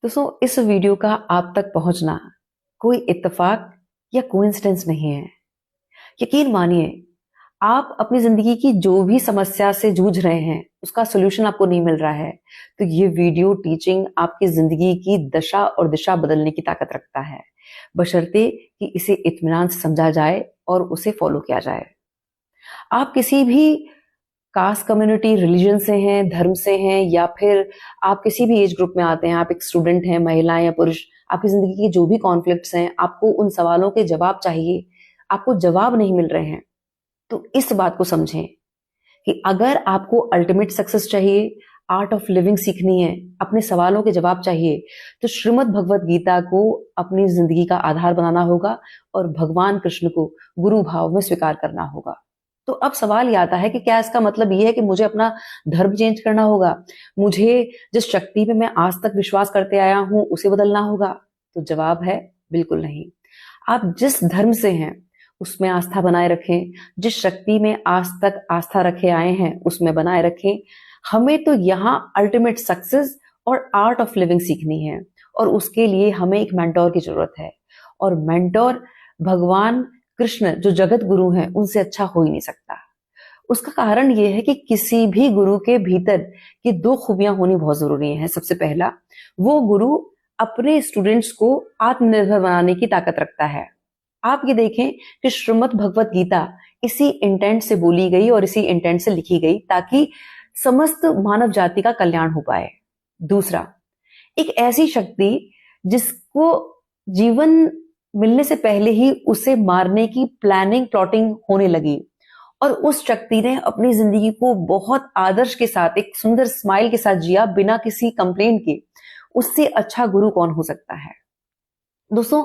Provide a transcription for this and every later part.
दोस्तों, इस वीडियो का आप तक पहुंचना कोई इत्तेफाक या कोइंसिडेंस नहीं है। यकीन मानिए, आप अपनी जिंदगी की जो भी समस्या से जूझ रहे हैं उसका सोल्यूशन आपको नहीं मिल रहा है, तो ये वीडियो टीचिंग आपकी जिंदगी की दशा और दिशा बदलने की ताकत रखता है, बशर्ते कि इसे इत्मीनान से समझा जाए और उसे फॉलो किया जाए। आप किसी भी कास्ट, कम्युनिटी, रिलीजन से हैं, धर्म से हैं, या फिर आप किसी भी एज ग्रुप में आते हैं, आप एक स्टूडेंट हैं, महिला या पुरुष, आपकी जिंदगी के जो भी कॉन्फ्लिक्ट्स हैं, आपको उन सवालों के जवाब चाहिए, आपको जवाब नहीं मिल रहे हैं, तो इस बात को समझें कि अगर आपको अल्टीमेट सक्सेस चाहिए, आर्ट ऑफ लिविंग सीखनी है, अपने सवालों के जवाब चाहिए, तो श्रीमद् भगवत गीता को अपनी जिंदगी का आधार बनाना होगा और भगवान कृष्ण को गुरु भाव में स्वीकार करना होगा। तो अब सवाल ये आता है कि क्या इसका मतलब ये है कि मुझे अपना धर्म चेंज करना होगा, मुझे जिस शक्ति पे मैं आज तक विश्वास करते आया हूं उसे बदलना होगा? तो जवाब है बिल्कुल नहीं। आप जिस धर्म से हैं उसमें आस्था बनाए रखें, जिस शक्ति में आज तक आस्था रखे आए हैं उसमें बनाए रखें। हमें तो यहाँ अल्टीमेट सक्सेस और आर्ट ऑफ लिविंग सीखनी है, और उसके लिए हमें एक मेंटोर की जरूरत है, और मेंटोर भगवान कृष्ण जो जगत गुरु हैं उनसे अच्छा हो ही नहीं सकता। उसका कारण यह है कि किसी भी गुरु के भीतर ये दो खूबियां होनी बहुत जरूरी है। सबसे पहला, वो गुरु अपने स्टूडेंट्स को आत्मनिर्भर बनाने की ताकत रखता है। आप ये देखें कि श्रीमद् भगवत गीता इसी इंटेंट से बोली गई और इसी इंटेंट से लिखी गई ताकि समस्त मानव जाति का कल्याण हो पाए। दूसरा, एक ऐसी शक्ति जिसको जीवन मिलने से पहले ही उसे मारने की प्लानिंग, प्लॉटिंग होने लगी, और उस शक्ति ने अपनी जिंदगी को बहुत आदर्श के साथ, एक सुंदर स्माइल के साथ जिया, बिना किसी कंप्लेंट के। उससे अच्छा गुरु कौन हो सकता है? दोस्तों,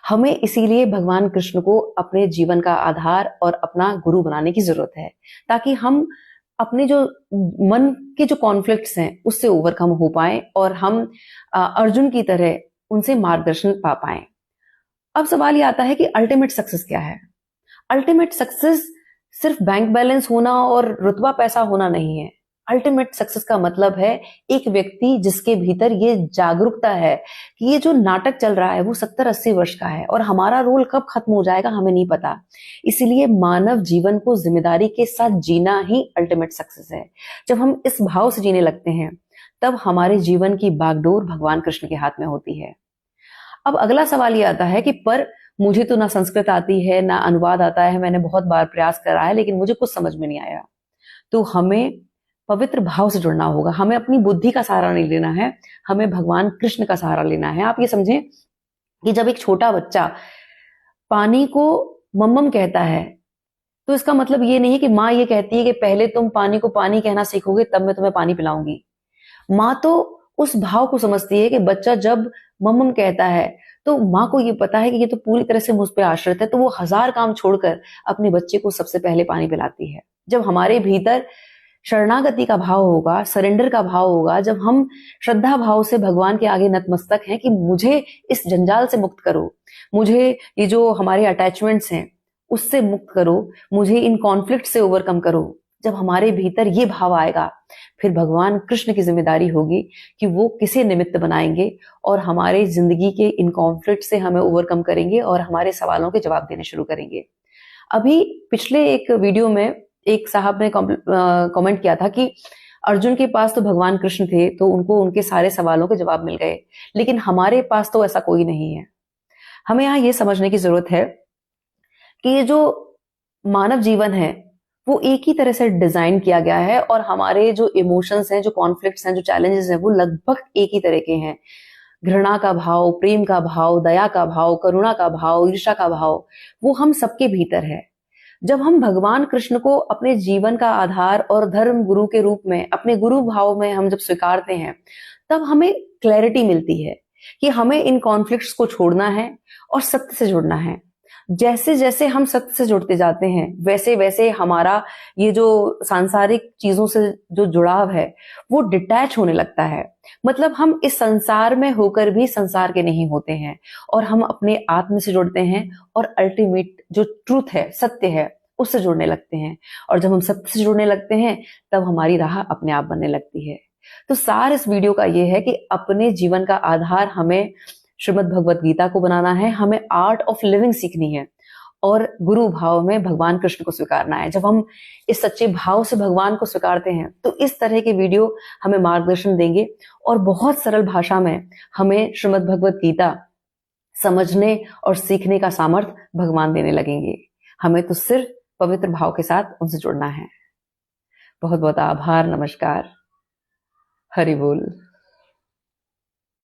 हमें इसीलिए भगवान कृष्ण को अपने जीवन का आधार और अपना गुरु बनाने की जरूरत है, ताकि हम अपने जो मन के जो कॉन्फ्लिक्ट्स हैं उससे ओवरकम हो पाए और हम अर्जुन की तरह उनसे मार्गदर्शन पा पाए। अब सवाल ये आता है कि अल्टीमेट सक्सेस क्या है? अल्टीमेट सक्सेस सिर्फ बैंक बैलेंस होना और रुतबा पैसा होना नहीं है। अल्टीमेट सक्सेस का मतलब है एक व्यक्ति जिसके भीतर ये जागरूकता है कि ये जो नाटक चल रहा है वो 70-80 वर्ष का है और हमारा रोल कब खत्म हो जाएगा हमें नहीं पता। इसीलिए मानव जीवन को जिम्मेदारी के साथ जीना ही अल्टीमेट सक्सेस है। जब हम इस भाव से जीने लगते हैं तब हमारे जीवन की बागडोर भगवान कृष्ण के हाथ में होती है। अब अगला सवाल ये आता है कि पर मुझे तो ना संस्कृत आती है ना अनुवाद आता है, मैंने बहुत बार प्रयास करा है लेकिन मुझे कुछ समझ में नहीं आया। तो हमें पवित्र भाव से जुड़ना होगा, हमें अपनी बुद्धि का सहारा नहीं लेना है, हमें भगवान कृष्ण का सहारा लेना है। आप ये समझें कि जब एक छोटा बच्चा पानी को मम्मम कहता है तो इसका मतलब ये नहीं कि माँ ये कहती है कि पहले तुम पानी को पानी कहना सीखोगे तब मैं तुम्हें पानी पिलाऊंगी। माँ तो उस भाव को समझती है कि बच्चा जब मम्मम कहता है तो माँ को ये पता है कि ये तो पूरी तरह से मुझ पे आश्रित है, तो वो 1000 काम छोड़कर अपने बच्चे को सबसे पहले पानी पिलाती है। जब हमारे भीतर शरणागति का भाव होगा, सरेंडर का भाव होगा, जब हम श्रद्धा भाव से भगवान के आगे नतमस्तक हैं कि मुझे इस जंजाल से मुक्त करो, मुझे ये जो हमारे अटैचमेंट्स हैं उससे मुक्त करो, मुझे इन कॉन्फ्लिक्ट से ओवरकम करो, जब हमारे भीतर ये भाव आएगा फिर भगवान कृष्ण की जिम्मेदारी होगी कि वो किसे निमित्त बनाएंगे और हमारे जिंदगी के इन कॉन्फ्लिक्ट से हमें ओवरकम करेंगे और हमारे सवालों के जवाब देने शुरू करेंगे। अभी पिछले एक वीडियो में एक साहब ने कमेंट किया था कि अर्जुन के पास तो भगवान कृष्ण थे तो उनको उनके सारे सवालों के जवाब मिल गए, लेकिन हमारे पास तो ऐसा कोई नहीं है। हमें यहाँ ये समझने की जरूरत है कि ये जो मानव जीवन है वो एक ही तरह से डिजाइन किया गया है और हमारे जो इमोशंस हैं, जो कॉन्फ्लिक्ट्स हैं, जो चैलेंजेस हैं वो लगभग एक ही तरह के हैं। घृणा का भाव, प्रेम का भाव, दया का भाव, करुणा का भाव, ईर्ष्या का भाव, वो हम सबके भीतर है। जब हम भगवान कृष्ण को अपने जीवन का आधार और धर्म गुरु के रूप में, अपने गुरु भाव में हम जब स्वीकारते हैं तब हमें क्लैरिटी मिलती है कि हमें इन कॉन्फ्लिक्ट्स को छोड़ना है और सत्य से जुड़ना है। जैसे जैसे हम सत्य से जुड़ते जाते हैं वैसे वैसे हमारा ये जो सांसारिक चीजों से जो जुड़ाव है वो डिटैच होने लगता है। मतलब हम इस संसार में होकर भी संसार के नहीं होते हैं और हम अपने आत्म से जुड़ते हैं और अल्टीमेट जो ट्रूथ है, सत्य है, उससे जुड़ने लगते हैं। और जब हम सत्य से जुड़ने लगते हैं तब हमारी राह अपने आप बनने लगती है। तो सार इस वीडियो का ये है कि अपने जीवन का आधार हमें श्रीमद् भगवत गीता को बनाना है, हमें आर्ट ऑफ लिविंग सीखनी है और गुरु भाव में भगवान कृष्ण को स्वीकारना है। जब हम इस सच्चे भाव से भगवान को स्वीकारते हैं तो इस तरह के वीडियो हमें मार्गदर्शन देंगे और बहुत सरल भाषा में हमें श्रीमद् भगवत गीता समझने और सीखने का सामर्थ्य भगवान देने लगेंगे। हमें तो सिर्फ पवित्र भाव के साथ उनसे जुड़ना है। बहुत बहुत आभार, नमस्कार, हरि बोल।